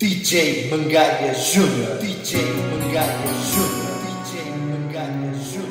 DJ Mangaia Júnior, DJ Mangaia Júnior, DJ Mangaia Júnior.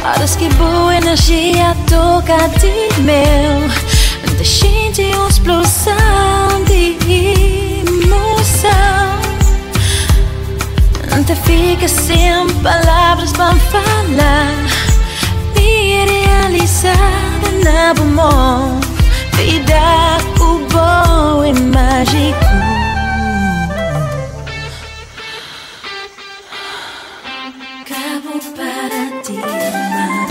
Horas que boa energia toca de meu, deixando uma explosão de emoção. Te fica sem palavras para falar, me realizada na bom, vida o bom é mágico. Cabo para ti amar,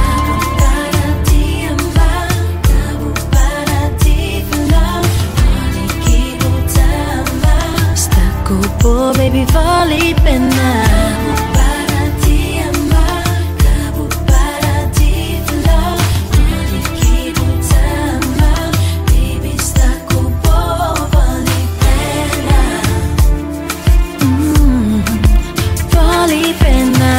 cabo para ti amar, cabo para ti falar, vale que vou amar. Está com baby, vale pena. Cabo para ti amar, cabo para ti falar, vale que vou amar. Baby, está com vale pena. Vale pena.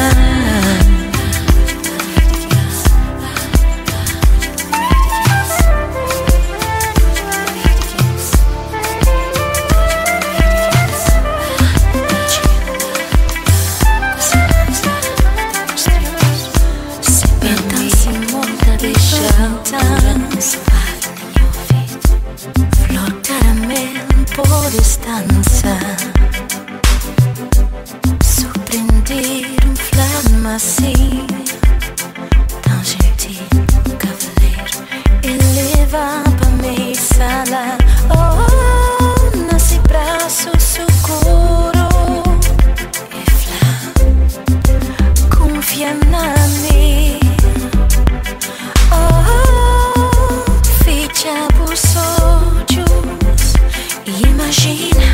dança, surpreender flama assim, tão gentil, cavaleiro, eleva pra minha sala. Oh, nesse braço seguro e flá, confia na mim. Oh, fecha os olhos e imagina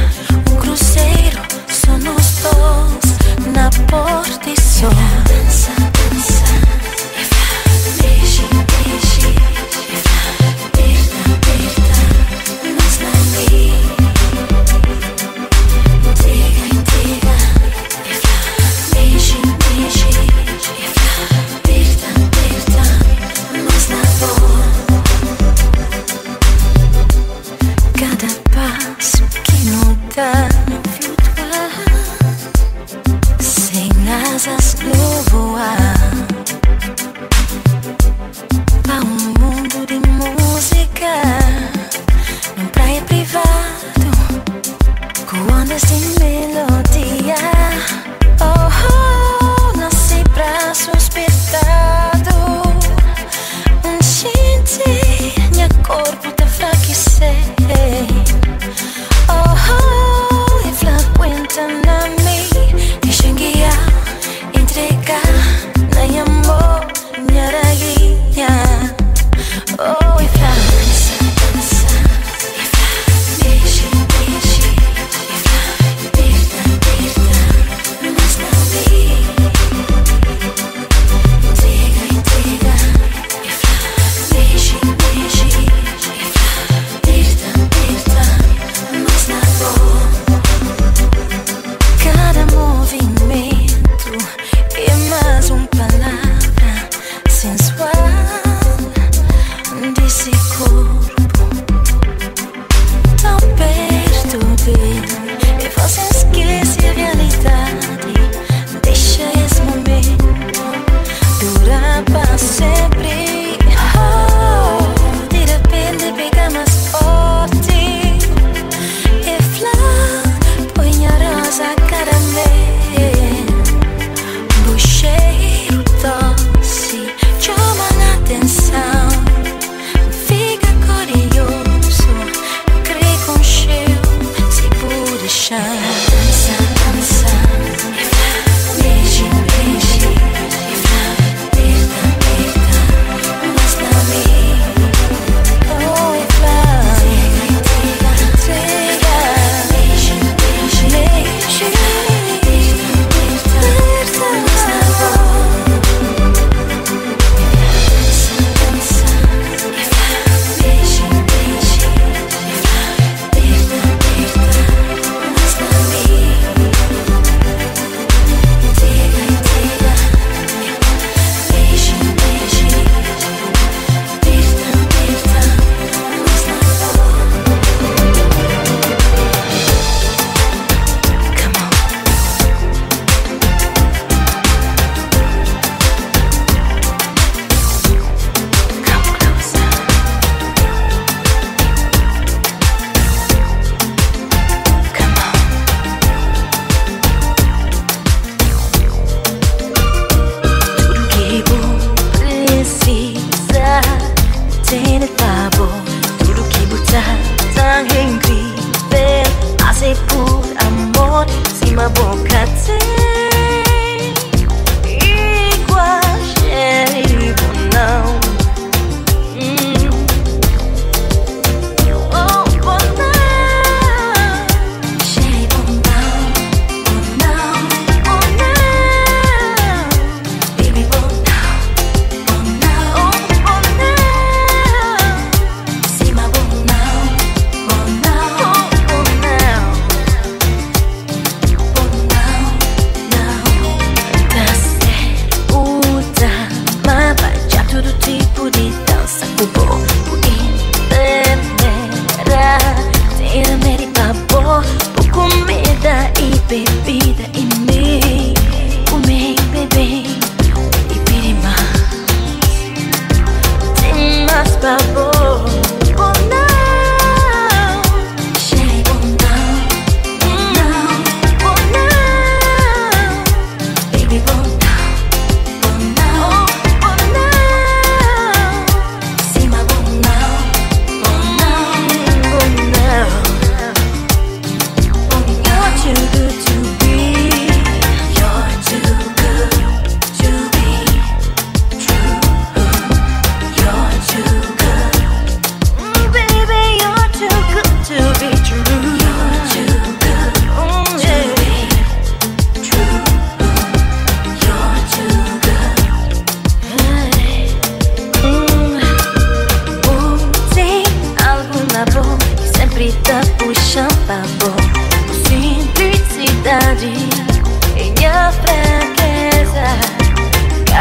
um cruzeiro, só nós dois na porta e só dança, dança e flá, mexe, mexe e flá, aperta, aperta, mas na mim, entrega, entrega e flá, mexe, mexe e flá.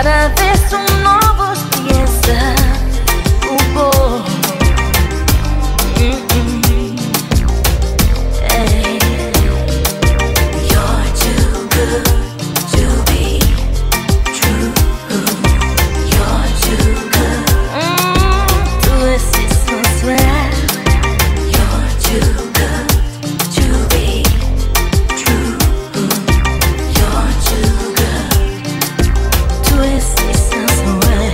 cada vez un nuevo fiesta. Hey. You're too good to be true. You're too good. Tú es sensual. You're too good to be true. You're too good. Tú es sensual.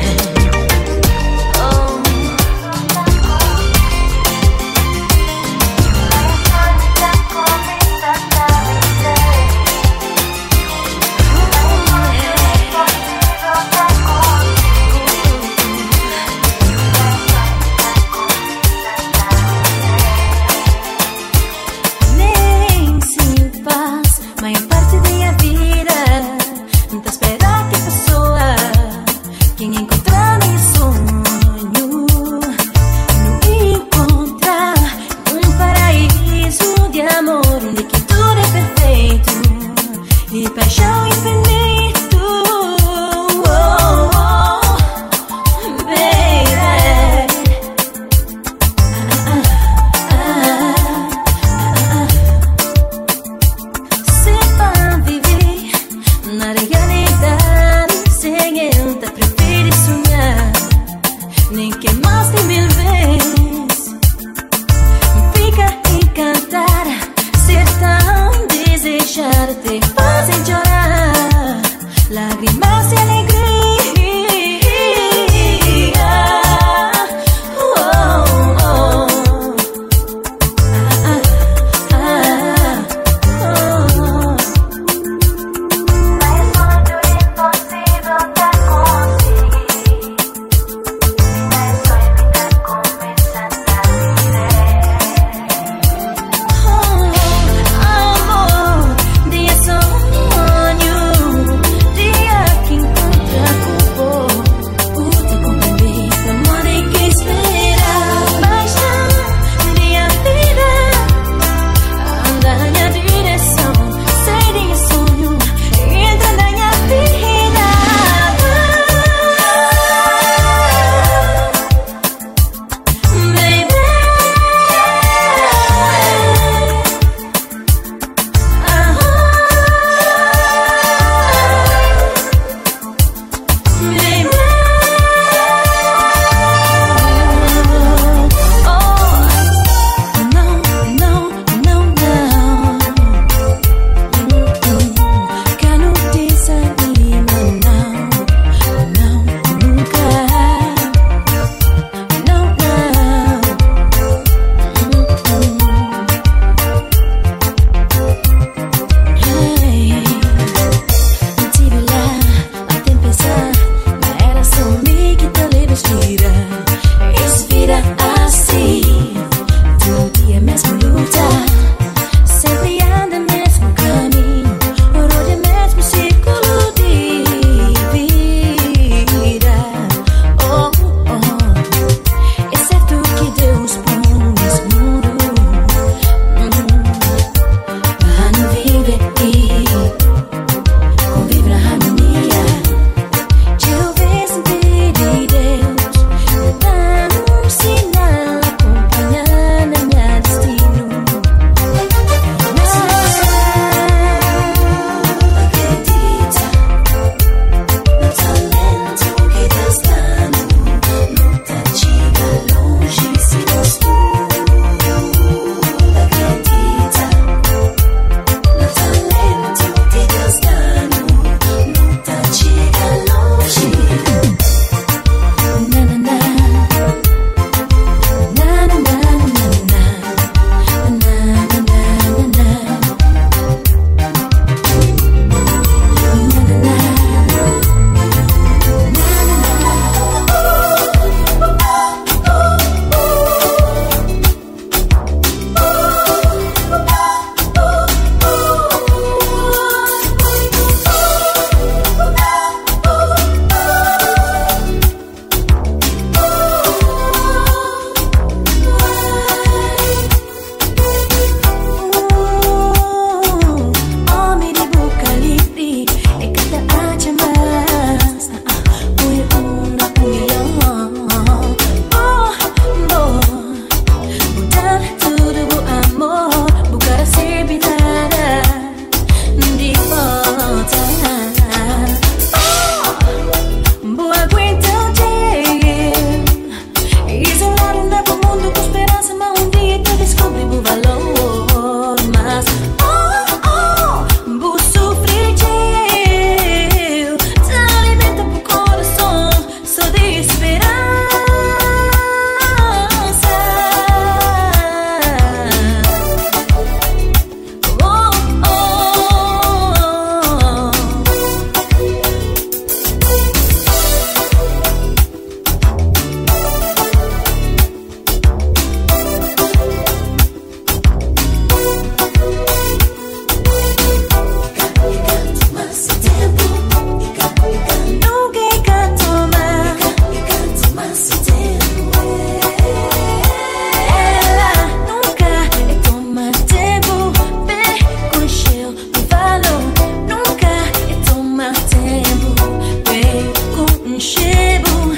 chego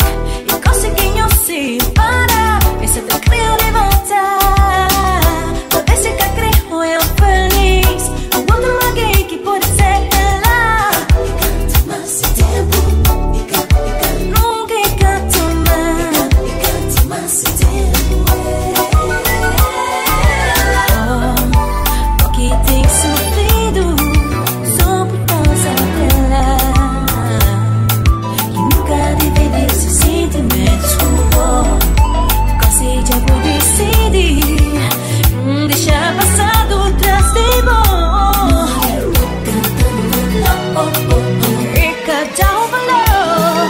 e conseguinho se parar. Esse te creo de voltar. Pode ser que creo eu feliz. O outro alguém que pode ser ela. E canto mais sem tempo. Nunca canto mais. E canto mais sem tempo. O que tem sofrido só por causa dela. E nunca dividir seus sentimentos com o quase já vou decidir. Deixar passado atrás de bom. E cada valor.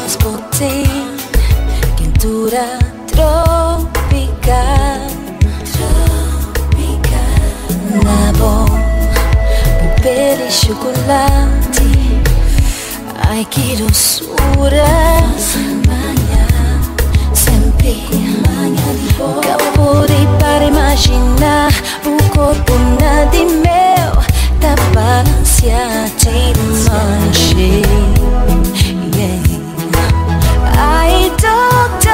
Hospital, quentura tropical. Na bom, papel e chocolate. Ai, que doçura. Sempre capurei para imaginar o corpo na de meu. Da balanceate manche. Ai, doutor,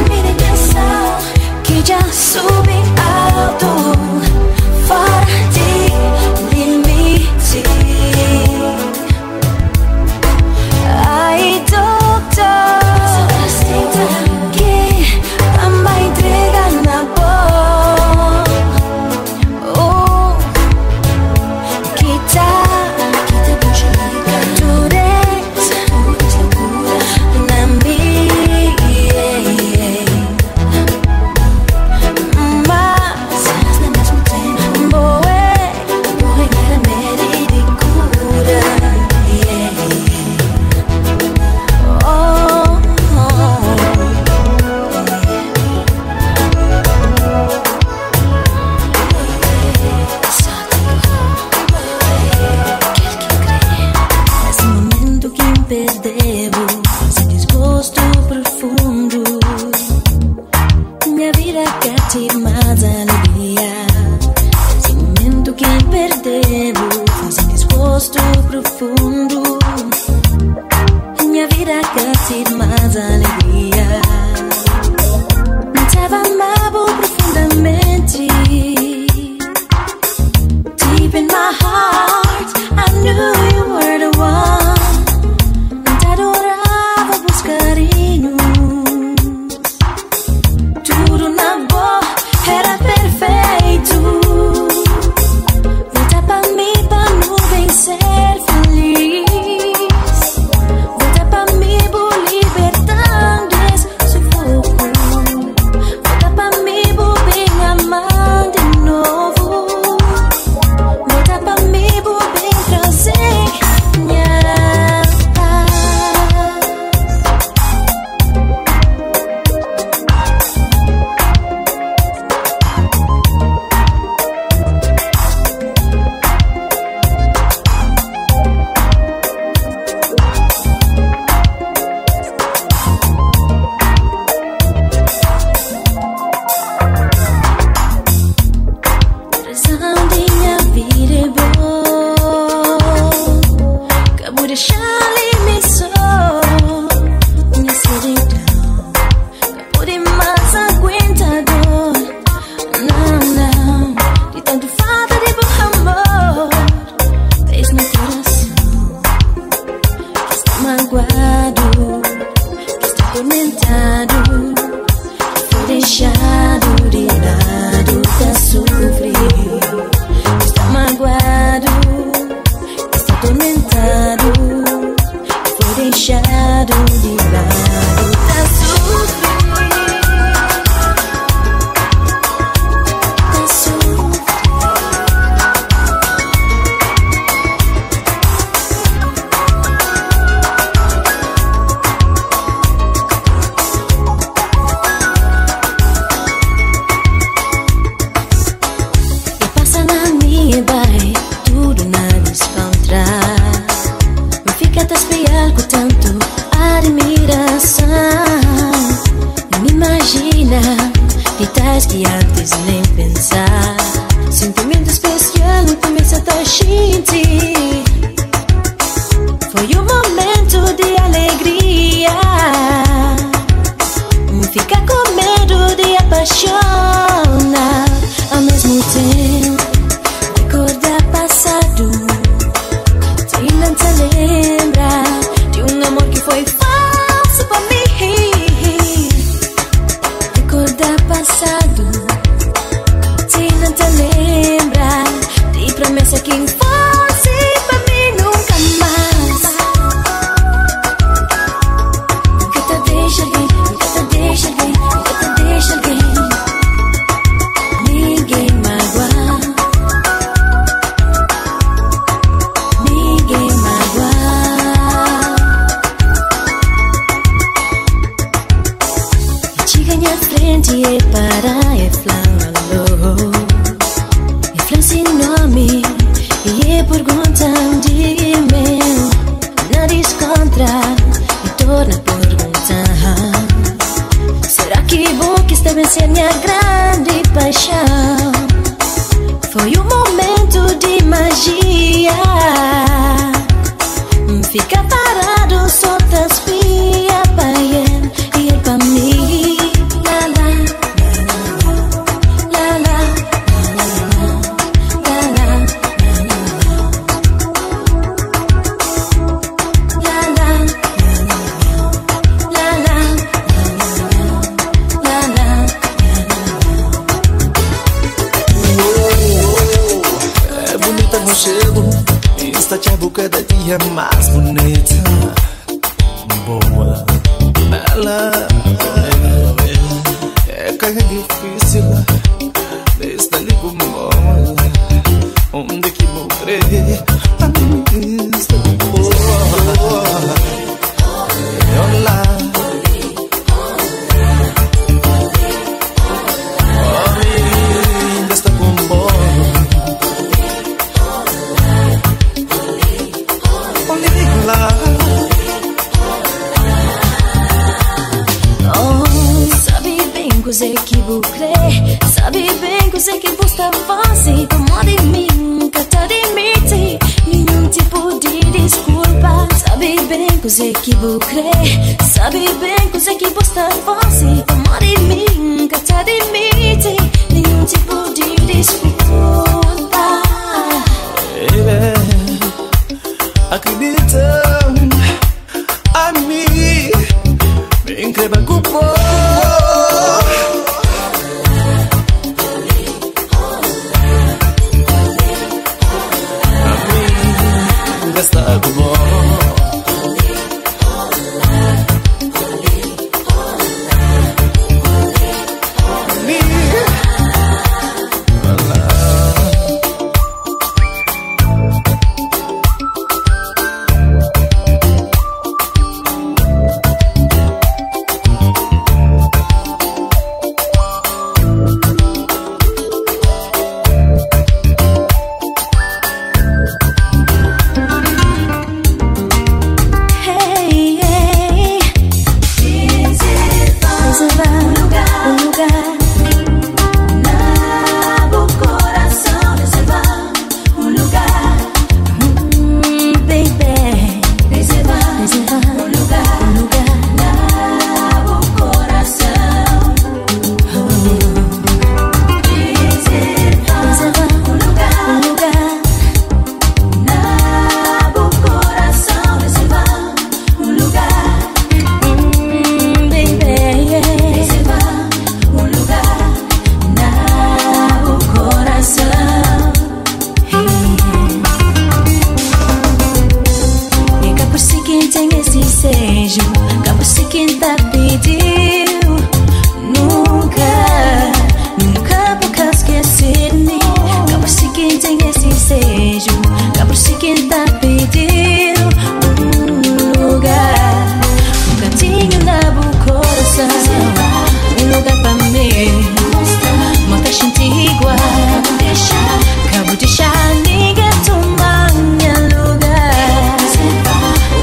me direção que já subi alto, fora de limite. Ai, doutor, que a mãe entrega na boa. Oh, que tá dureza na minha. Mas boa era merda de cura. Nesse momento que me perdevo, sem desgosto profundo, minha vida quer ter mais alegria. Nesse momento que me perdevo, sem desgosto profundo, minha vida quer ter mais alegria. Tava amado profundamente. Deep in my heart, I knew you were the one. Te adorava os carinhos. Tudo na boa era perfeito. Volta pra mim pra não vencer feliz. Volta pra mim por libertar desse sufoco. Volta pra mim por bem amar de novo. Volta pra mim por bem trazer minha paz. Minha vida é boa. Acabo de deixar-lhe me só. Minha solidão acabo de mais aguentador. Não, de tanto falta de bom amor. Fez meu coração que está magoado, que está atormentado, que foi deixado de lado pra sofrer. Está magoado, está atormentado, foi deixado de lado pra sofrer. Pra sofrer. E passa na minha vai, tudo nada encontrar. Me fica até espelhar com tanto admiração. Me imagina detalhes que antes nem pensar. Sentimento especial me começa a sentir. apaixona ao mesmo tempo. Recordar passado, te não te lembra de amor que foi falso pra mim. Recordar passado, te não te lembra de promessa que fosse pra mim nunca mais. Nunca te deixa alguém, nunca te deixa alguém, nunca te deixa alguém. Ninguém magoa, ninguém magoa. Te ganha frente e para e flangalo. E flan sem nome e perguntam de meu. Nariz contra e torna perguntar. Será que vou que está vencendo minha grande paixão? Foi um momento de magia. Fica parado, só te espia pra ele e ele pra mim. La la, la la, la la, la la, la la, la la. É bonita com cheiro, está te cada dia mais bonita. Boa, bela, é carga difícil, está ali com mola. Onde que vou crer? A mim está boa. Olá. Ainda está com bola. Sabe bem coisa que vou crer, sabe bem coisa que vou estar fazendo. Toma de mim, nunca te admite nenhum tipo de desculpa. Sabe bem coisa que vou crer, sabe bem coisa que vou estar fazendo. Toma de mim, nunca te admite nenhum tipo de desculpa. Baby, acredita a mim, me increba com amor. A mim, está com amor.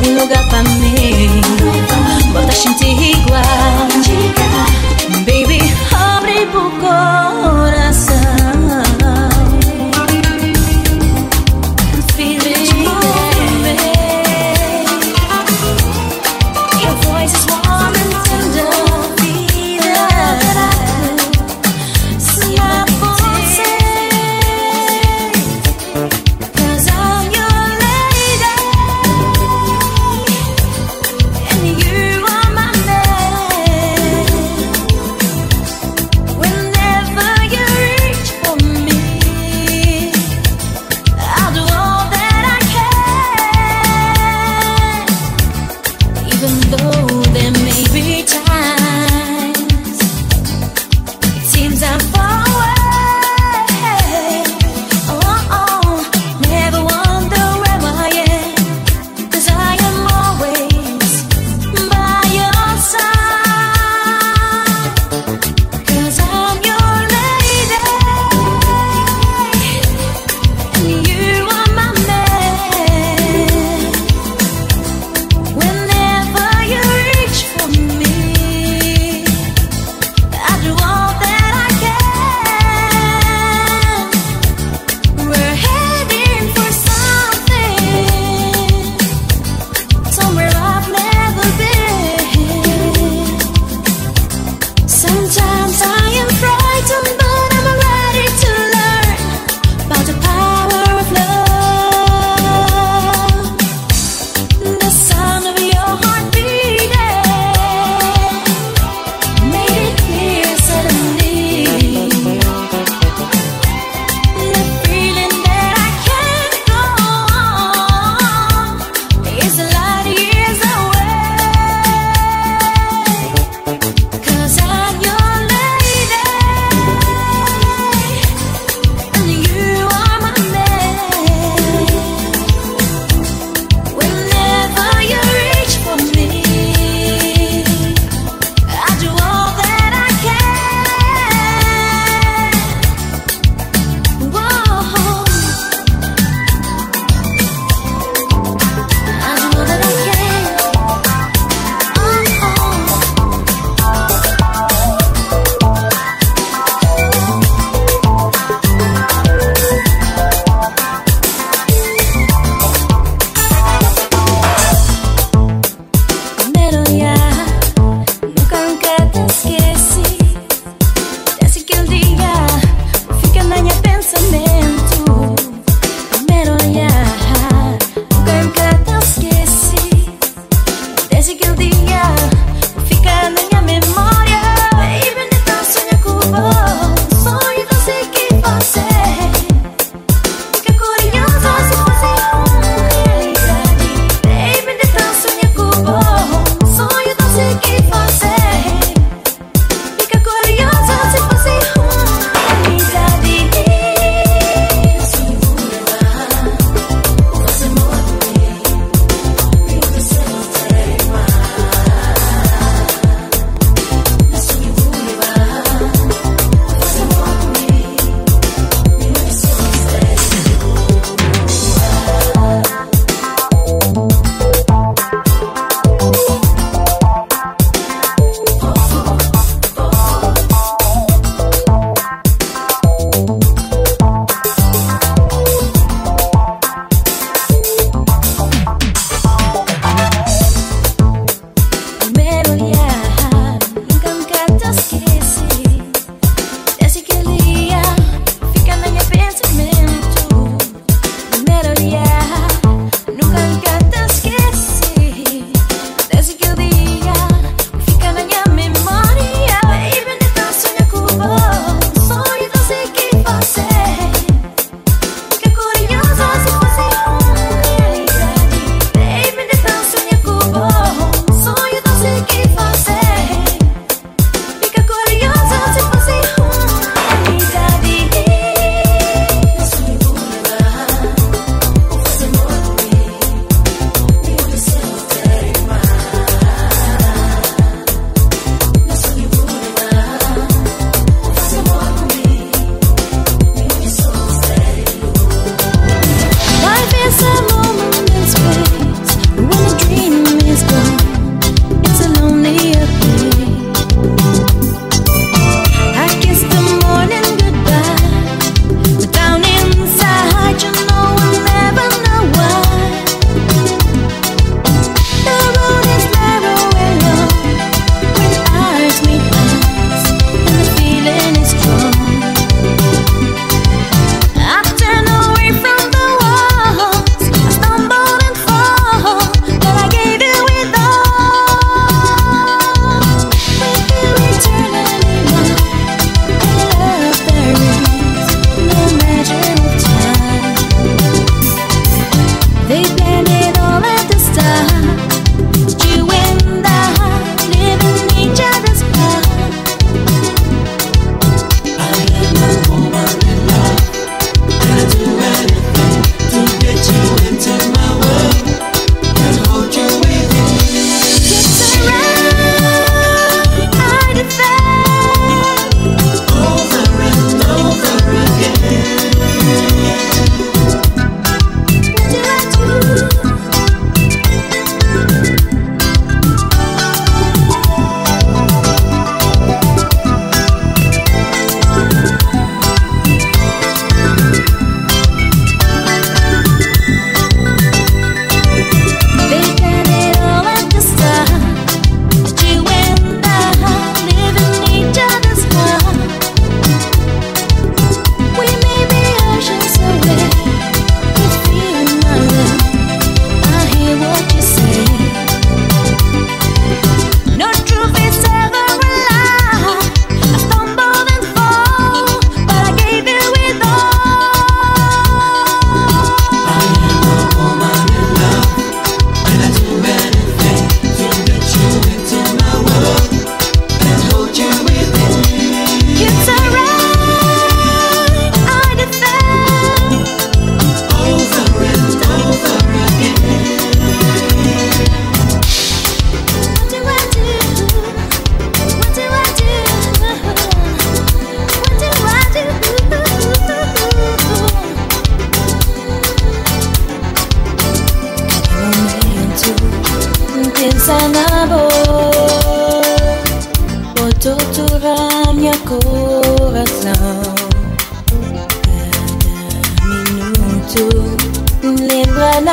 Lugar pra mim, bota a gente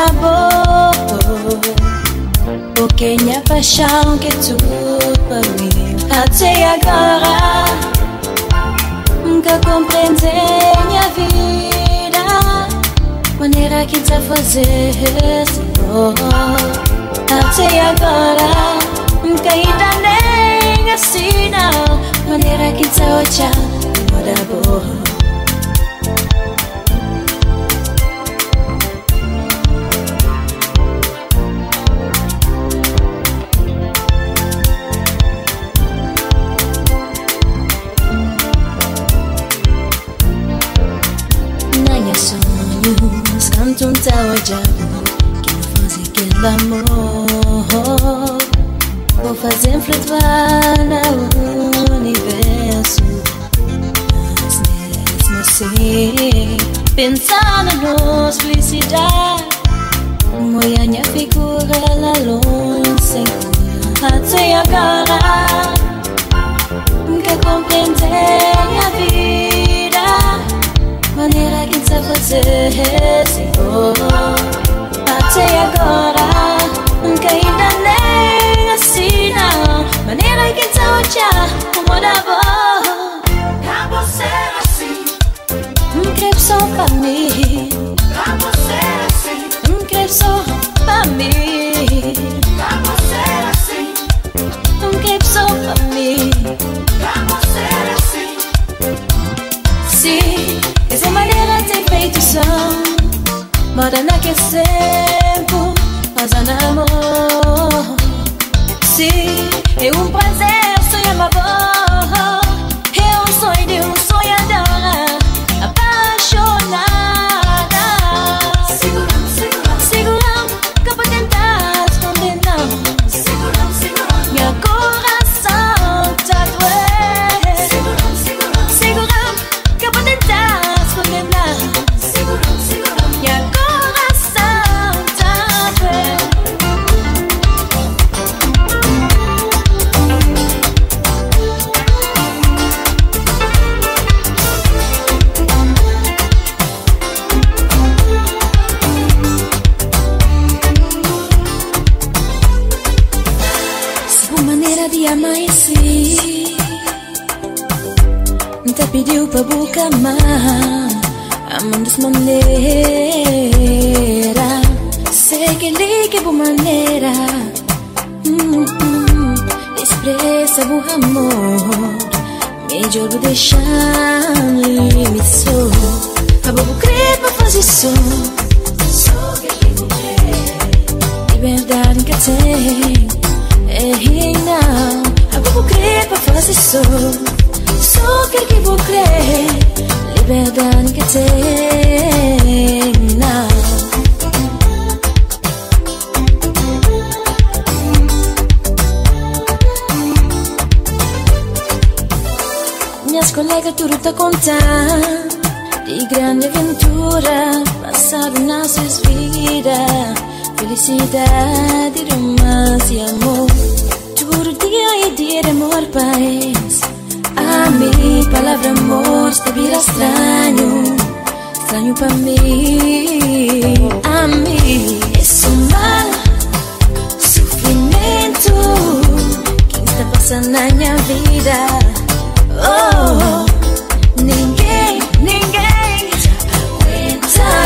amor, porque minha paixão que é tudo para mim. Até agora nunca compreendi minha vida, maneira que tá fazer esse amor. Até agora nunca ainda nem assim não, maneira que tá olhando toda boa. Canto um tal diabo que me faz aquele amor. Vou fazer flutuar no universo, mas mesmo assim pensando nos felicidade, minha figura lá longe sem cura. Até agora nunca compreendi a vida, maneira que tá fazer esse amor. Até agora nunca ainda nem assim não, maneira que tá olhando como da boa. Acabou ser assim, creio só pra mim. acabou ser assim, Creio só pra mim. acabou ser assim, Creio só pra mim. acabou ser assim. Sim, essa maneira tem feito som, moda naquele tempo, mas amor. Sim, é prazer, sonho amor. É sonho de sonhadora, apaixonada. Segurando, que eu vou tentar esconder não. Segurando, Meu coração tá doendo. Segurando, que eu vou tentar esconder não. segurando, Meu coração tá doendo. Sua maneira de amanhecer te pediu pra buscar mais, amando dessa maneira. Sei que liga por maneira expressa o amor, melhor vou deixar me sou. Acabou por crer pra fazer som, liberdade que tem. Não, acabou por crer pra fazer som. Só que vou crer, liberdade que tem. Não. Minhas colegas tudo tá contando de grande aventura passado nas suas vidas, felicidade, romance e amor. Tudo dia e dia de amor, paz. A mim, palavra amor, está vira estranho, estranho pra mim. A mim, é mal, sofrimento que está passando na minha vida. Oh, ninguém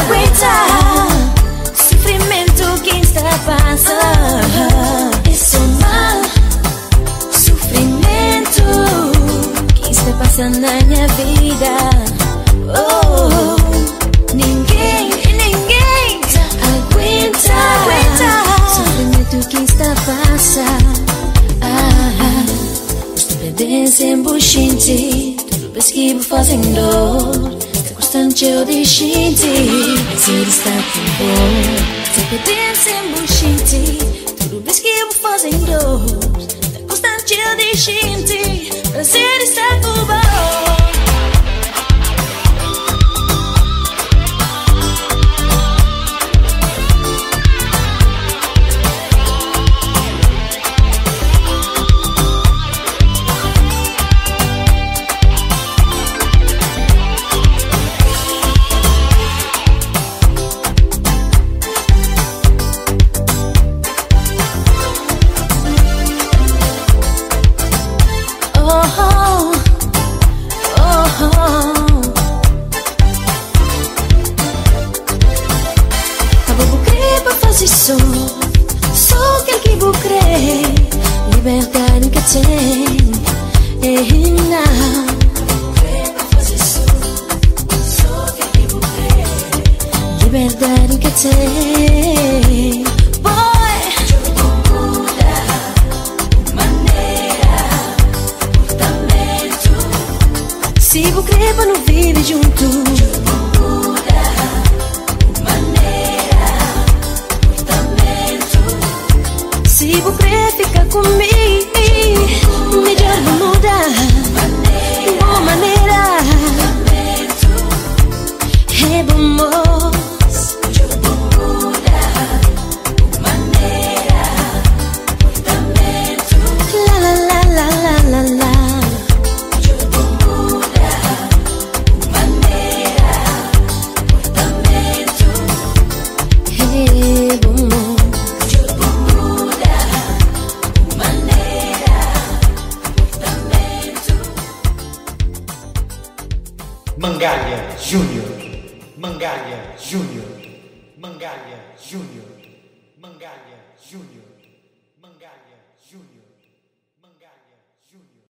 aguenta sofrimento que está passando. É mal, sofrimento está passando na minha vida. Oh, ninguém aguenta sofrimento que está passando. Os dependentes embuchente, tudo vez que vou fazendo, está constante eu deixente. Mas ele está tão bom. Os dependentes embuchente, tudo vez que vou fazendo, está constante eu deixente. Prazer está por bom. sou aquele que vou crer. Liberdade que tem, não. Sou aquele que vou crer. Liberdade que tem. Se vou crer pra não viver junto, muda maneira, comportamento. Se vou crer ficar comigo, melhor não mudar, boa maneira, é bom moço. Muda maneira, comportamento. La la la la la la la. Mangalha Júnior, Mangalha Júnior, Mangalha Júnior, Mangalha Júnior, Mangalha Júnior.